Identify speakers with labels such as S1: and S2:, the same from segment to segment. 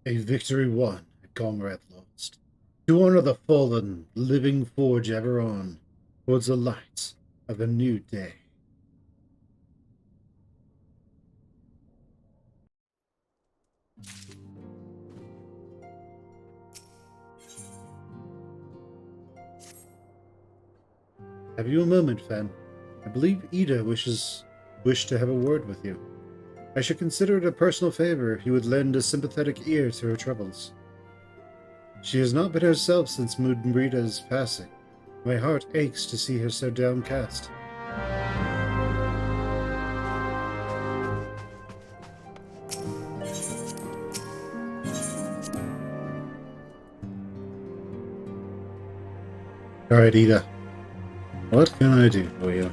S1: A victory won, a comrade lost. To honor the fallen, living forge ever on, towards the light of a new day. Have you a moment, Fen? I believe Ida wished to have a word with you. I should consider it a personal favor if you would lend a sympathetic ear to her troubles. She has not been herself since Moonbreeda's passing. My heart aches to see her so downcast. Alright, Ida. What can I do for you?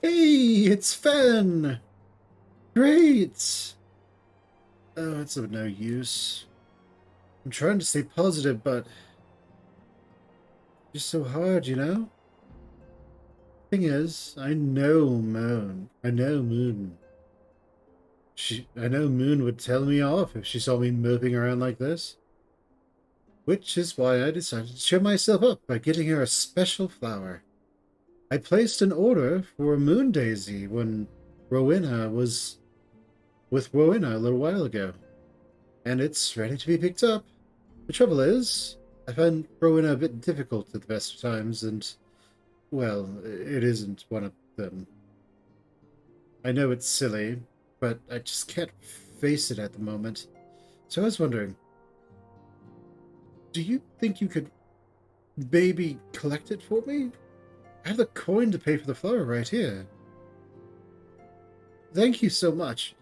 S1: Hey, it's Fen! Great! Oh, it's of no use. I'm trying to stay positive, but it's just so hard, you know? Thing is, I know Moon. I know Moon. I know Moon would tell me off if she saw me moping around like this. Which is why I decided to cheer myself up by getting her a special flower. I placed an order for a moon daisy when Rowena was with Rowena a little while ago, and it's ready to be picked up. The trouble is, I find Rowena a bit difficult at the best of times, and, well, it isn't one of them. I know it's silly, but I just can't face it at the moment. So I was wondering, do you think you could maybe collect it for me? I have the coin to pay for the flower right here. Thank you so much.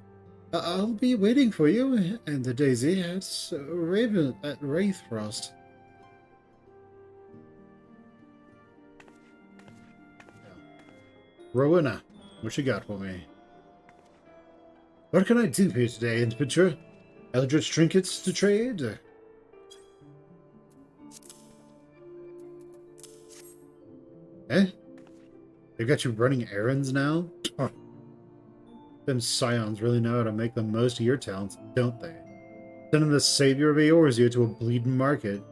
S1: I'll be waiting for you and the daisy at Raven at Wraithfrost. Rowena, what you got for me? What can I do for you today, Adventurer? Eldritch trinkets to trade? Eh? They've got you running errands now? Oh, them scions really know how to make the most of your talents, don't they? Sending the savior of Eorzea to a bleeding market.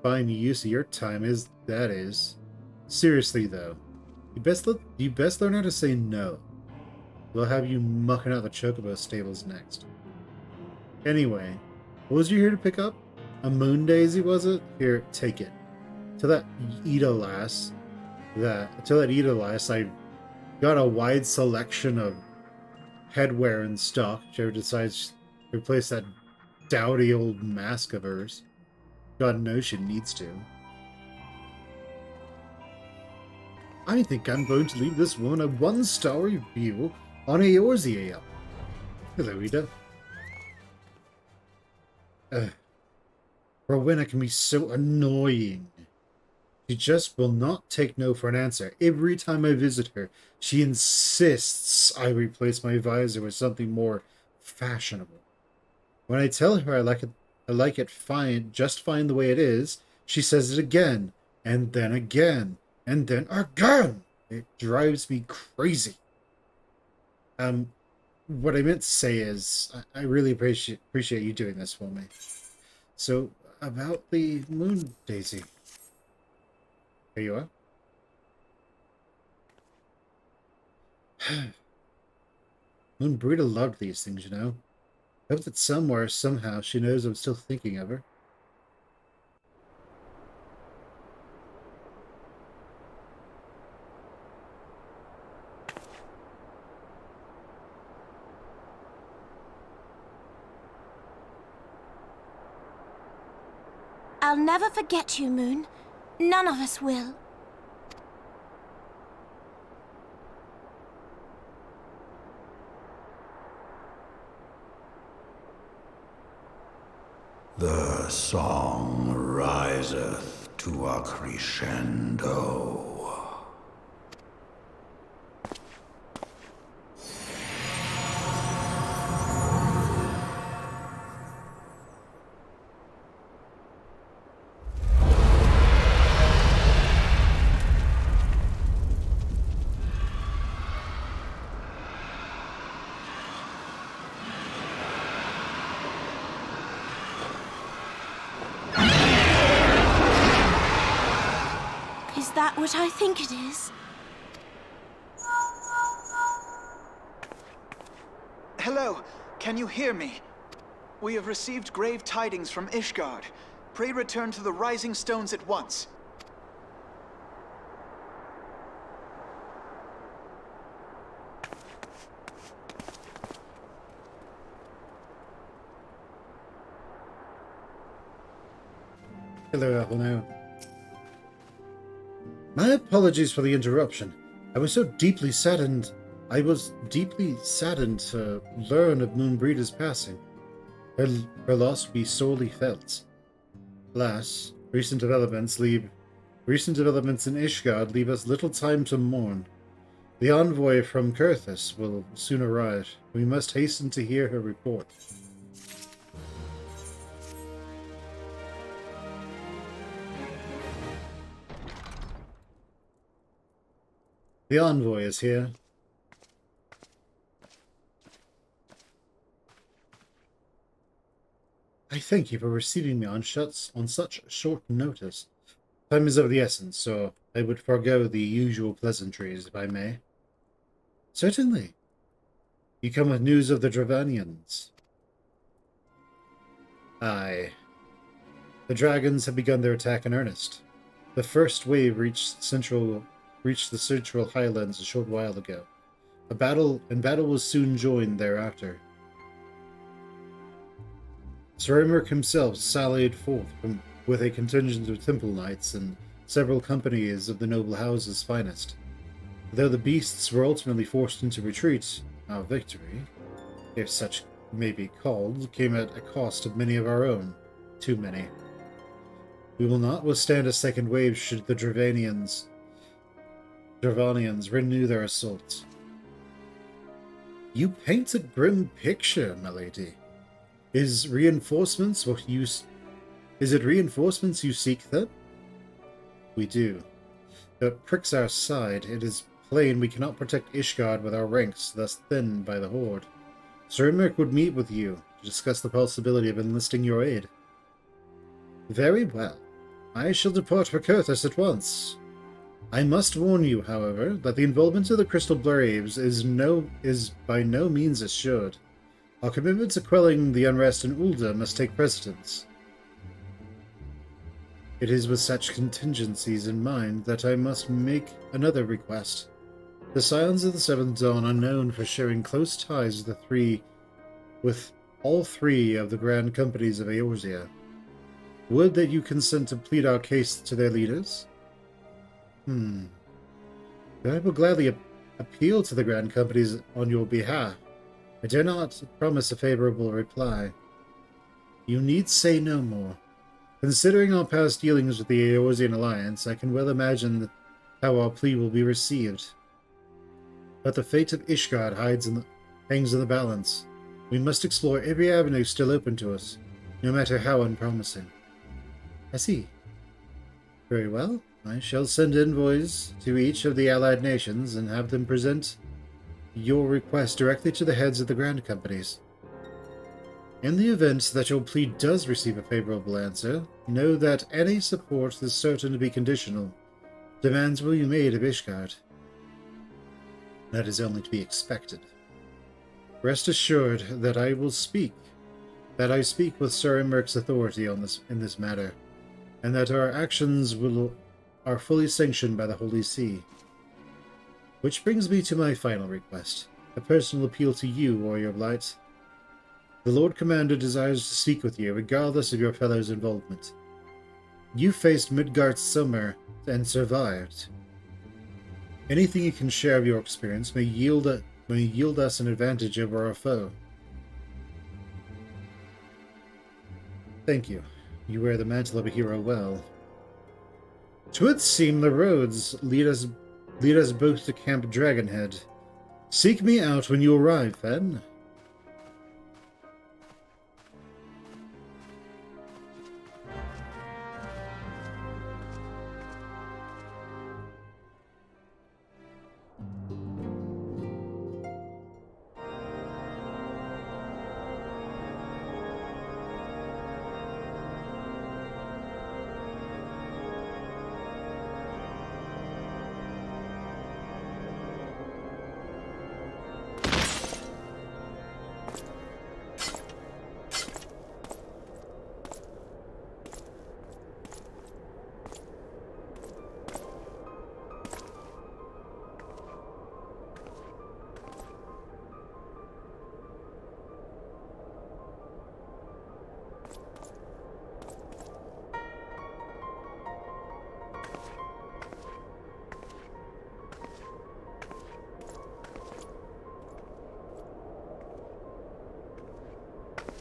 S1: Fine use of your time is that is. Seriously though, you best learn how to say no. They'll have you mucking out the chocobo stables next. Anyway, what was you here to pick up? A moon daisy, was it? Here, take it. To that Ida lass, I got a wide selection of headwear in stock. If she ever decides to replace that dowdy old mask of hers. God knows she needs to. I think I'm going to leave this woman a one-star review on Eorzea. Hello, Ida. Rowena can be so annoying. She just will not take no for an answer. Every time I visit her, she insists I replace my visor with something more fashionable. When I tell her I like it fine, just fine the way it is, she says it again, and then again, and then again. It drives me crazy. What I meant to say is, I really appreciate you doing this for me. So, about the moon daisy. Here you are. Moonbrita loved these things, you know. I hope that somewhere, somehow, she knows I'm still thinking of her.
S2: I'll never forget you, Moon. None of us will.
S3: The song riseth to a crescendo.
S2: that what I think it is?
S4: Hello, can you hear me? We have received grave tidings from Ishgard. Pray return to the Rising Stones at once.
S1: Hello, Apple. My apologies for the interruption. I was deeply saddened to learn of Moonbreeder's passing. Her loss will be sorely felt. Alas, recent developments in Ishgard leave us little time to mourn. The envoy from Kurthus will soon arrive. We must hasten to hear her report. The envoy is here. I thank you for receiving me on such short notice. Time is of the essence, so I would forego the usual pleasantries, if I may. Certainly. You come with news of the Dravanians. Aye. The dragons have begun their attack in earnest. The first wave reached the central highlands a short while ago. Battle will soon join thereafter. Sir Imric himself sallied forth with a contingent of temple knights and several companies of the noble house's finest. Though the beasts were ultimately forced into retreat, our victory, if such may be called, came at a cost of many of our own. Too many. We will not withstand a second wave should the Dravanians renew their assault. You paint a grim picture, my lady. Is it reinforcements you seek, then? We do. Though it pricks our side, it is plain we cannot protect Ishgard with our ranks thus thinned by the Horde. Sir Imric would meet with you to discuss the possibility of enlisting your aid. Very well. I shall depart for Kurthus at once. I must warn you, however, that the involvement of the Crystal Braves is by no means assured. Our commitment to quelling the unrest in Ul'dah must take precedence. It is with such contingencies in mind that I must make another request. The Scions of the Seventh Dawn are known for sharing close ties with all three of the grand companies of Eorzea. Would that you consent to plead our case to their leaders? I will gladly appeal to the grand companies on your behalf. I dare not promise a favorable reply. You need say no more. Considering our past dealings with the Eorzean Alliance, I can well imagine how our plea will be received. But the fate of Ishgard hangs in the balance. We must explore every avenue still open to us, no matter how unpromising. I see. Very well. I shall send envoys to each of the allied nations and have them present your request directly to the heads of the grand companies. In the event that your plea does receive a favorable answer, know that any support is certain to be conditional. Demands will be made of Ishgard. That is only to be expected. Rest assured that I speak with Sir Imric's authority in this matter, and that our actions are fully sanctioned by the Holy See. Which brings me to my final request, a personal appeal to you, Warrior of Light. The Lord Commander desires to speak with you, regardless of your fellow's involvement. You faced Midgard's summer and survived. Anything you can share of your experience may yield us an advantage over our foe. Thank you. You wear the mantle of a hero well. 'Twould seem the roads lead us both to Camp Dragonhead. Seek me out when you arrive, then.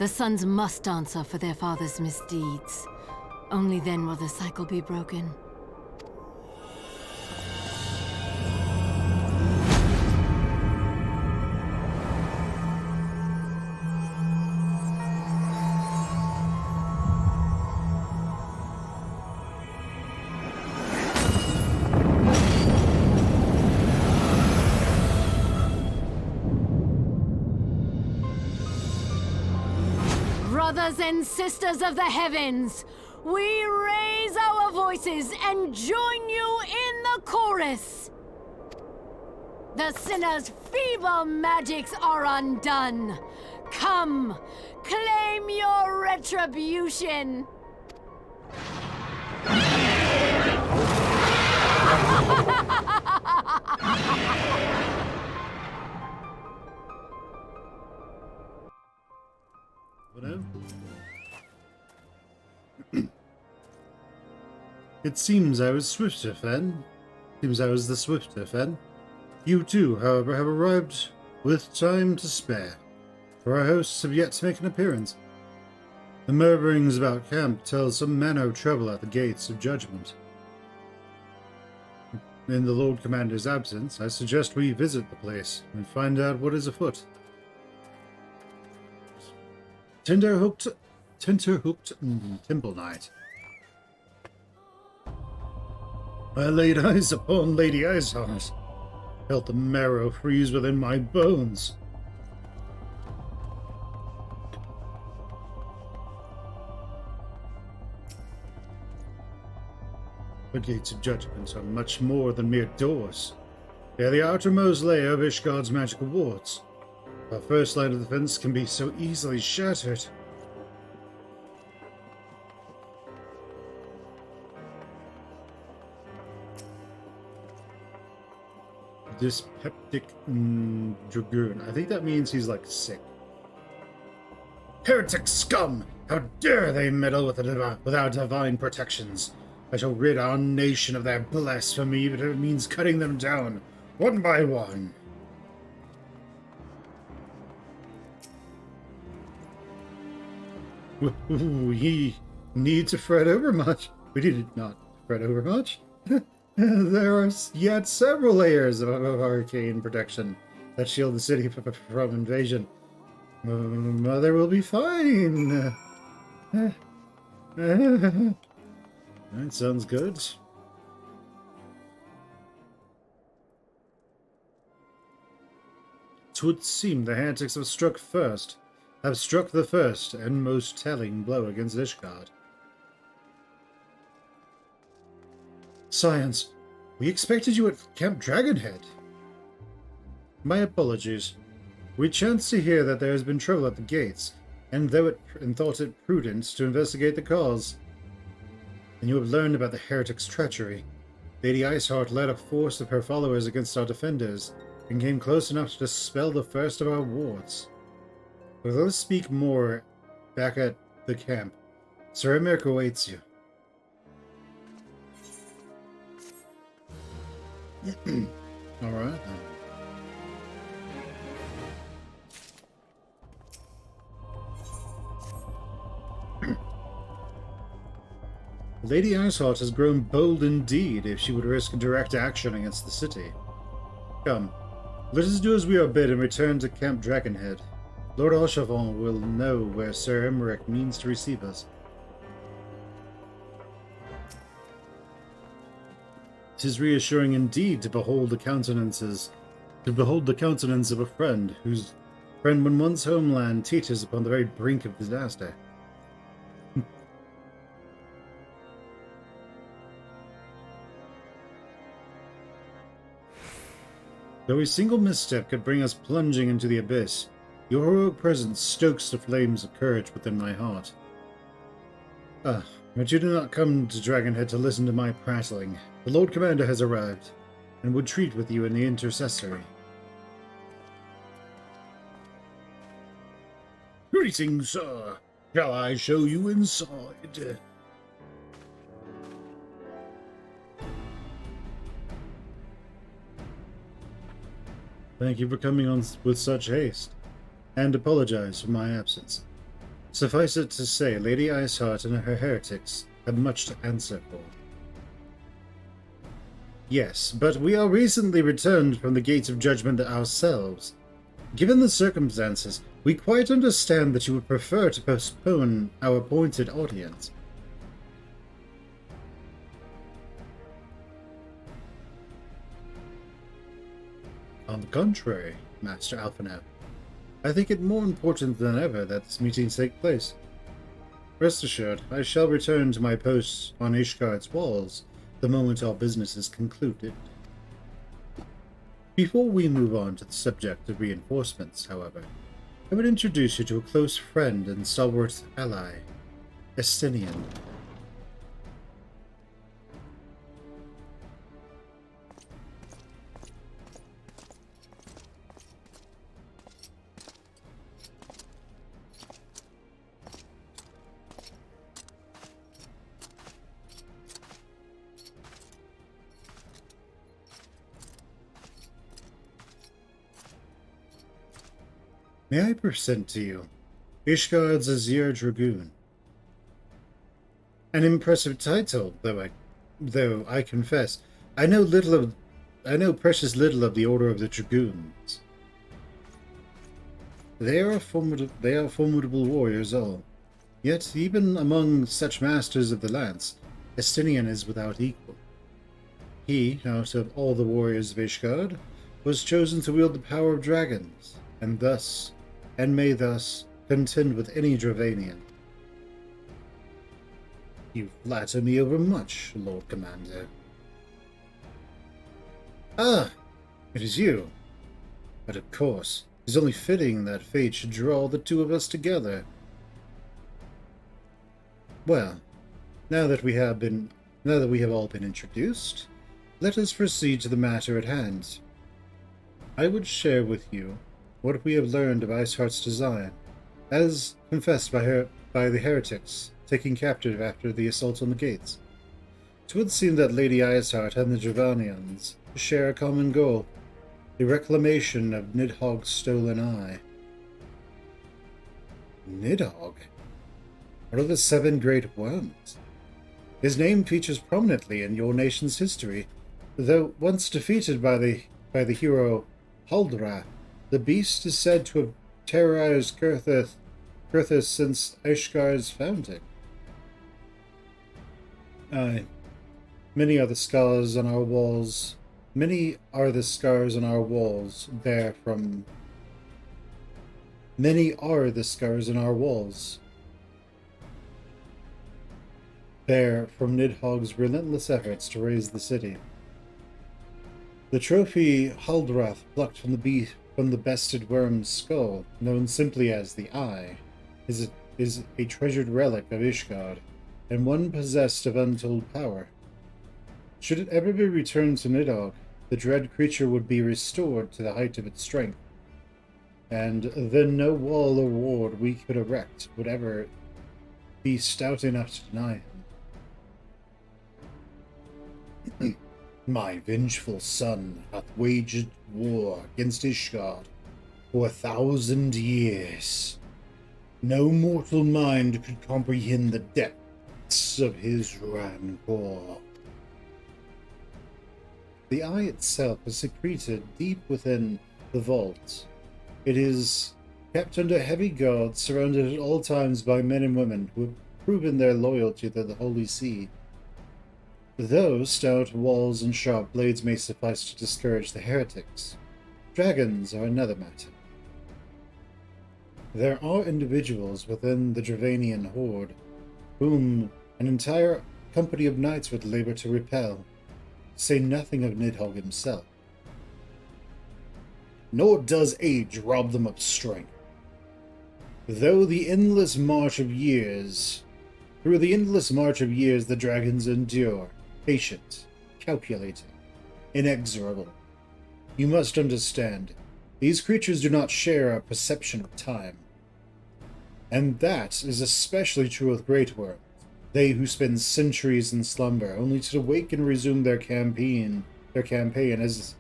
S5: The sons must answer for their father's misdeeds. Only then will the cycle be broken. Brothers and sisters of the heavens, we raise our voices and join you in the chorus. The sinner's feeble magics are undone. Come, claim your retribution.
S1: Whatever. It seems I was swifter, Fen. Seems I was the swifter, Fen. You too, however, have arrived with time to spare, for our hosts have yet to make an appearance. The murmurings about camp tell some manner of trouble at the gates of judgment. In the Lord Commander's absence, I suggest we visit the place and find out what is afoot. Tenterhooked Temple Knight. I laid eyes upon Lady Iceheart. Felt the marrow freeze within my bones. The gates of judgment are much more than mere doors. They are the outermost layer of Ishgard's magical wards. Our first line of defense can be so easily shattered. Dyspeptic Dragoon. I think that means he's like sick. Heretic scum! How dare they meddle with our divine protections? I shall rid our nation of their blasphemy, but it means cutting them down, one by one. We need to fret over much. We did not fret over much. There are yet several layers of arcane protection that shield the city from invasion. Mother will be fine. That sounds good. Twould seem the heretics have struck the first and most telling blow against Ishgard. Science, we expected you at Camp Dragonhead. My apologies. We chanced to hear that there has been trouble at the gates, and thought it prudent to investigate the cause. And you have learned about the heretics' treachery. Lady Iceheart led a force of her followers against our defenders, and came close enough to dispel the first of our wards. But let us speak more back at the camp. Sir Emmerich awaits you. Alright then. Lady Iceheart has grown bold indeed if she would risk direct action against the city. Come, let us do as we are bid and return to Camp Dragonhead. Lord Archavon will know where Sir Emmerich means to receive us. 'Tis reassuring indeed to behold the countenance of a friend, whose friend when one's homeland teeters upon the very brink of disaster. Though a single misstep could bring us plunging into the abyss, your heroic presence stokes the flames of courage within my heart. Ah, but you do not come to Dragonhead to listen to my prattling. The Lord Commander has arrived, and would treat with you in the intercessory. Greetings, sir. Shall I show you inside? Thank you for coming on with such haste, and apologize for my absence. Suffice it to say, Lady Iceheart and her heretics have much to answer for. Yes, but we are recently returned from the gates of judgment ourselves. Given the circumstances, we quite understand that you would prefer to postpone our appointed audience. On the contrary, Master Alphinaud, I think it more important than ever that this meeting take place. Rest assured, I shall return to my post on Ishgard's walls the moment our business is concluded. Before we move on to the subject of reinforcements, however, I would introduce you to a close friend and stalwart ally, Estinian. May I present to you Ishgard's Azir Dragoon? An impressive title, though I confess, I know precious little of the Order of the Dragoons. They are formidable warriors all. Yet, even among such masters of the lance, Estinian is without equal. He, out of all the warriors of Ishgard, was chosen to wield the power of dragons, and may thus contend with any Dravanian. You flatter me overmuch, Lord Commander. Ah, it is you. But of course, it is only fitting that fate should draw the two of us together. Well, now that we have all been introduced, let us proceed to the matter at hand. I would share with you what we have learned of Iceheart's design, as confessed by the heretics taken captive after the assault on the gates. It would seem that Lady Iceheart and the Dravanians share a common goal, the reclamation of Nidhogg's stolen eye. Nidhogg? One of the 7 great worms. His name features prominently in your nation's history, though once defeated by the hero Haldrath. The beast is said to have terrorized Kurthus since Ishgard's founding. Aye. Many are the scars on our walls bear from Nidhogg's relentless efforts to raise the city. The trophy Haldrath plucked from the bested worm's skull, known simply as the Eye, is a treasured relic of Ishgard, and one possessed of untold power. Should it ever be returned to Nidhogg, the dread creature would be restored to the height of its strength, and then no wall or ward we could erect would ever be stout enough to deny him. My vengeful son hath waged war against Ishgard for 1,000 years. No mortal mind could comprehend the depths of his rancor. The eye itself is secreted deep within the vault. It is kept under heavy guard, surrounded at all times by men and women who have proven their loyalty to the Holy See. Though stout walls and sharp blades may suffice to discourage the heretics, dragons are another matter. There are individuals within the Dravanian horde whom an entire company of knights would labor to repel, to say nothing of Nidhogg himself. Nor does age rob them of strength. Through the endless march of years, the dragons endure, patient, calculating, inexorable. You must understand, these creatures do not share our perception of time. And that is especially true with great worms, they who spend centuries in slumber, only to wake and resume their campaign as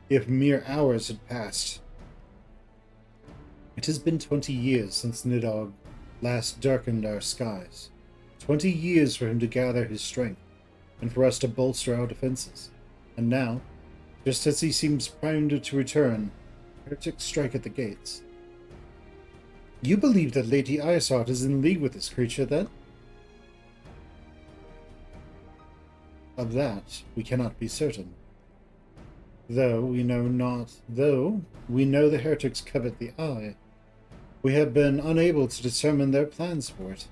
S1: if mere hours had passed. It has been 20 years since Nidhogg last darkened our skies. 20 years for him to gather his strength, and for us to bolster our defenses. And now, just as he seems primed to return, heretics strike at the gates. You believe that Lady Iceheart is in league with this creature, then? Of that, we cannot be certain. Though we know the heretics covet the eye, we have been unable to determine their plans for it.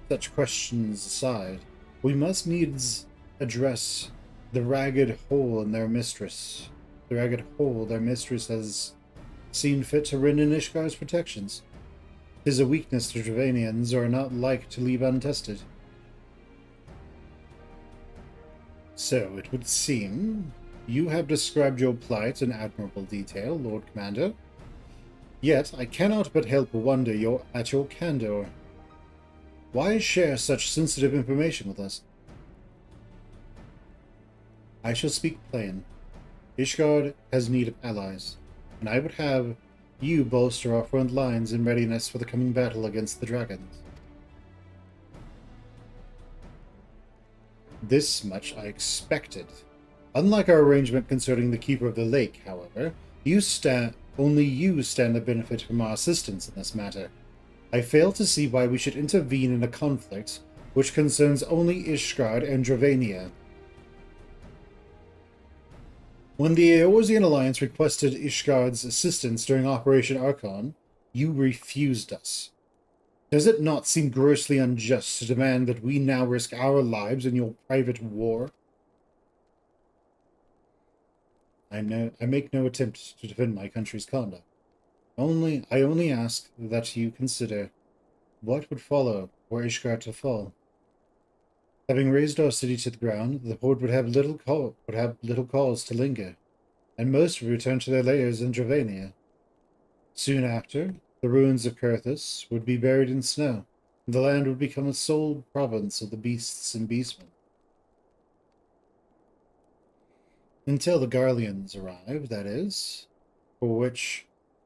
S1: Such questions aside, we must needs address the ragged hole in their mistress. The ragged hole their mistress has seen fit to rend in Ishgar's protections. 'Tis a weakness the Dravanians are not like to leave untested. So, it would seem, you have described your plight in admirable detail, Lord Commander. Yet, I cannot but help wonder at your candor. Why share such sensitive information with us? I shall speak plain. Ishgard has need of allies, and I would have you bolster our front lines in readiness for the coming battle against the dragons. This much I expected. Unlike our arrangement concerning the Keeper of the Lake, however, only you stand to benefit from our assistance in this matter. I fail to see why we should intervene in a conflict which concerns only Ishgard and Dravania. When the Eorzean Alliance requested Ishgard's assistance during Operation Archon, you refused us. Does it not seem grossly unjust to demand that we now risk our lives in your private war? I make no attempt to defend my country's conduct. I only ask that you consider what would follow were Ishgard to fall. Having razed our city to the ground, the Horde would have little cause to linger, and most would return to their lairs in Dravania. Soon after, the ruins of Kurthus would be buried in snow, and the land would become a sole province of the beasts and beastmen. Until the Garleans arrive, that is, for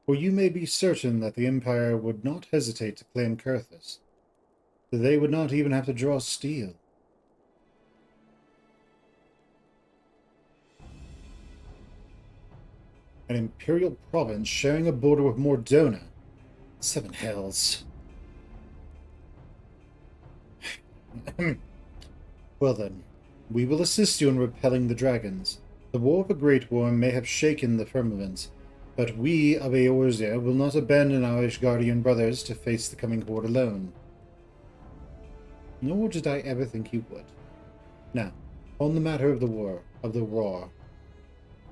S1: you may be certain that the Empire would not hesitate to claim Kurthus. They would not even have to draw steel. An imperial province sharing a border with Mordona. 7 hells. Well then, we will assist you in repelling the dragons. The war of a Great Worm may have shaken the firmament, but we of Eorzea will not abandon our Ishgardian brothers to face the coming horde alone. Nor did I ever think you would. Now, on the matter of the war.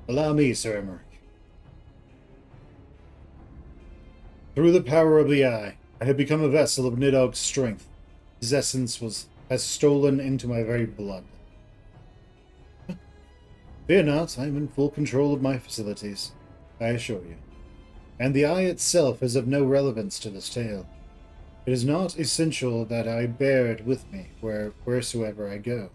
S1: Allow me, Sir Emmerich. Through the power of the Eye, I have become a vessel of Nidhogg's strength. His essence has stolen into my very blood. Fear not, I am in full control of my facilities, I assure you. And the Eye itself is of no relevance to this tale. It is not essential that I bear it with me wheresoever I go.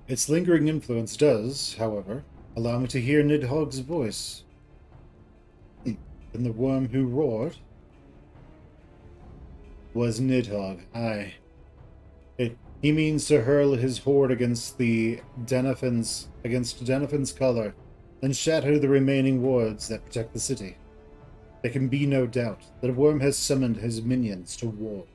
S1: Its lingering influence does, however, allow me to hear Nidhogg's voice. And the worm who roared was Nidhogg, aye. He means to hurl his horde against Denephin's color, and shatter the remaining wards that protect the city. There can be no doubt that a worm has summoned his minions to war.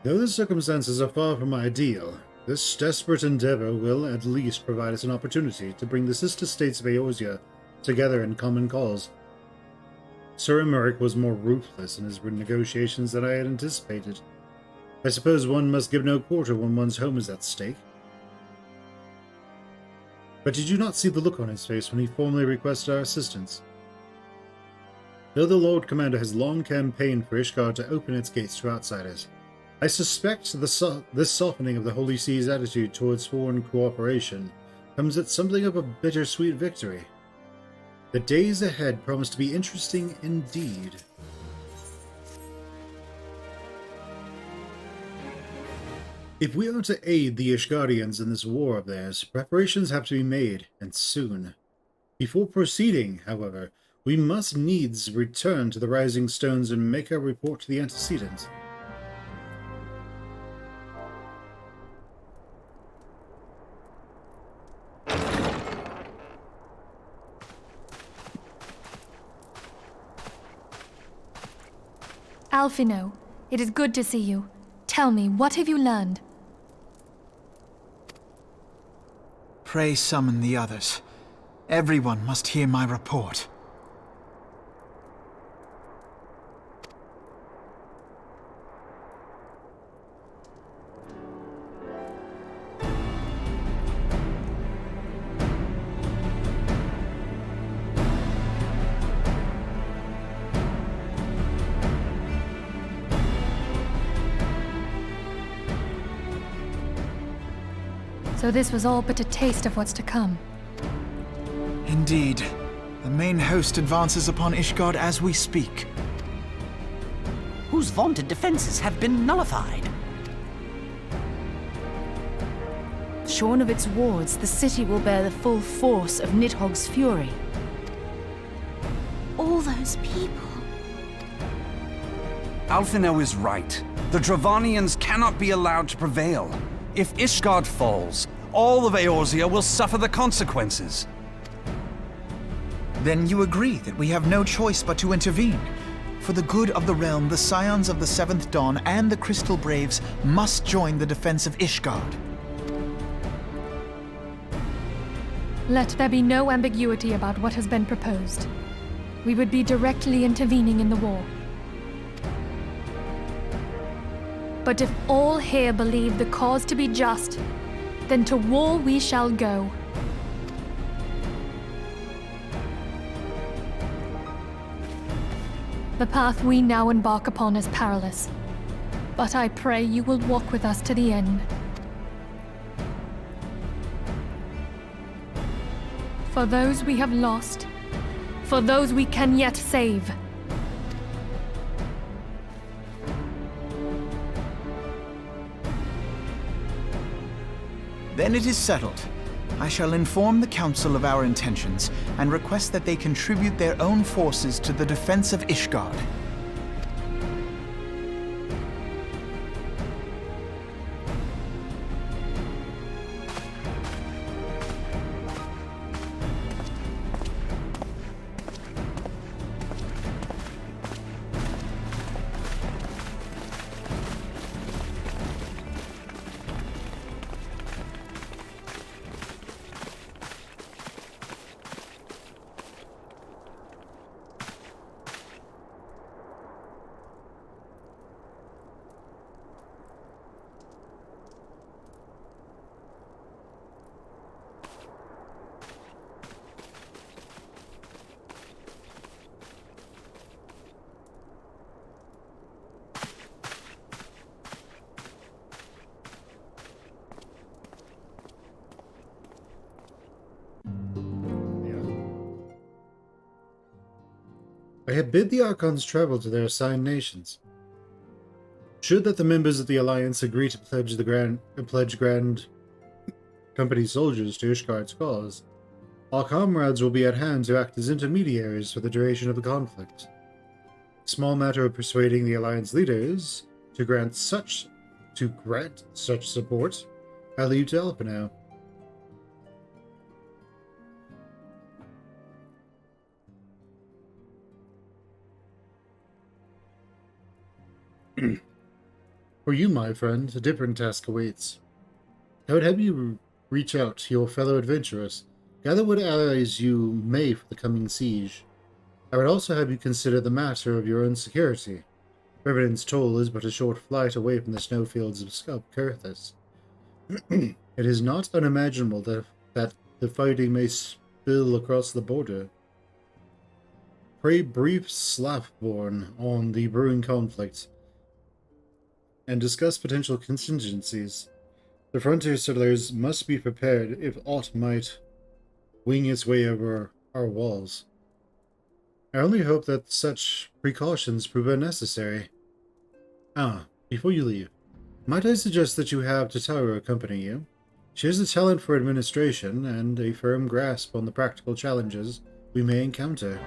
S1: Though the circumstances are far from ideal, this desperate endeavor will at least provide us an opportunity to bring the sister states of Eorzea together in common cause. Sir Emmerich was more ruthless in his negotiations than I had anticipated. I suppose one must give no quarter when one's home is at stake. But did you not see the look on his face when he formally requested our assistance? Though the Lord Commander has long campaigned for Ishgard to open its gates to outsiders, I suspect this softening of the Holy See's attitude towards foreign cooperation comes at something of a bittersweet victory. The days ahead promise to be interesting indeed. If we are to aid the Ishgardians in this war of theirs, preparations have to be made, and soon. Before proceeding, however, we must needs return to the Rising Stones and make our report to the antecedent.
S6: Alphino, it is good to see you. Tell me, what have you learned?
S4: Pray summon the others. Everyone must hear my report.
S6: So this was all but a taste of what's to come.
S4: Indeed. The main host advances upon Ishgard as we speak.
S7: Whose vaunted defenses have been nullified.
S8: Shorn of its wards, the city will bear the full force of Nidhogg's fury.
S2: All those people.
S9: Alphino is right. The Dravanians cannot be allowed to prevail. If Ishgard falls, all of Eorzea will suffer the consequences.
S4: Then you agree that we have no choice but to intervene. For the good of the realm, the Scions of the Seventh Dawn and the Crystal Braves must join the defense of Ishgard.
S6: Let there be no ambiguity about what has been proposed. We would be directly intervening in the war. But if all here believe the cause to be just, then to war we shall go. The path we now embark upon is perilous, but I pray you will walk with us to the end. For those we have lost, for those we can yet save.
S4: Then it is settled. I shall inform the Council of our intentions and request that they contribute their own forces to the defense of Ishgard.
S1: I have bid the Archons travel to their assigned nations. Should that the members of the Alliance agree to pledge Grand Company soldiers to Ishgard's cause, our comrades will be at hand to act as intermediaries for the duration of the conflict. Small matter of persuading the Alliance leaders to grant such support, I leave to Alphino. For you, my friend, a different task awaits. I would have you reach out to your fellow adventurers, gather what allies you may for the coming siege. I would also have you consider the matter of your own security. Revenant's Toll is but a short flight away from the snowfields of Kurthis. It is not unimaginable that the fighting may spill across the border. Pray brief Slapborn on the brewing conflict and discuss potential contingencies. The frontier settlers must be prepared if aught might wing its way over our walls. I only hope that such precautions prove unnecessary. Before you leave, Might I suggest that you have Tataru accompany you? She has a talent for administration and a firm grasp on the practical challenges we may encounter.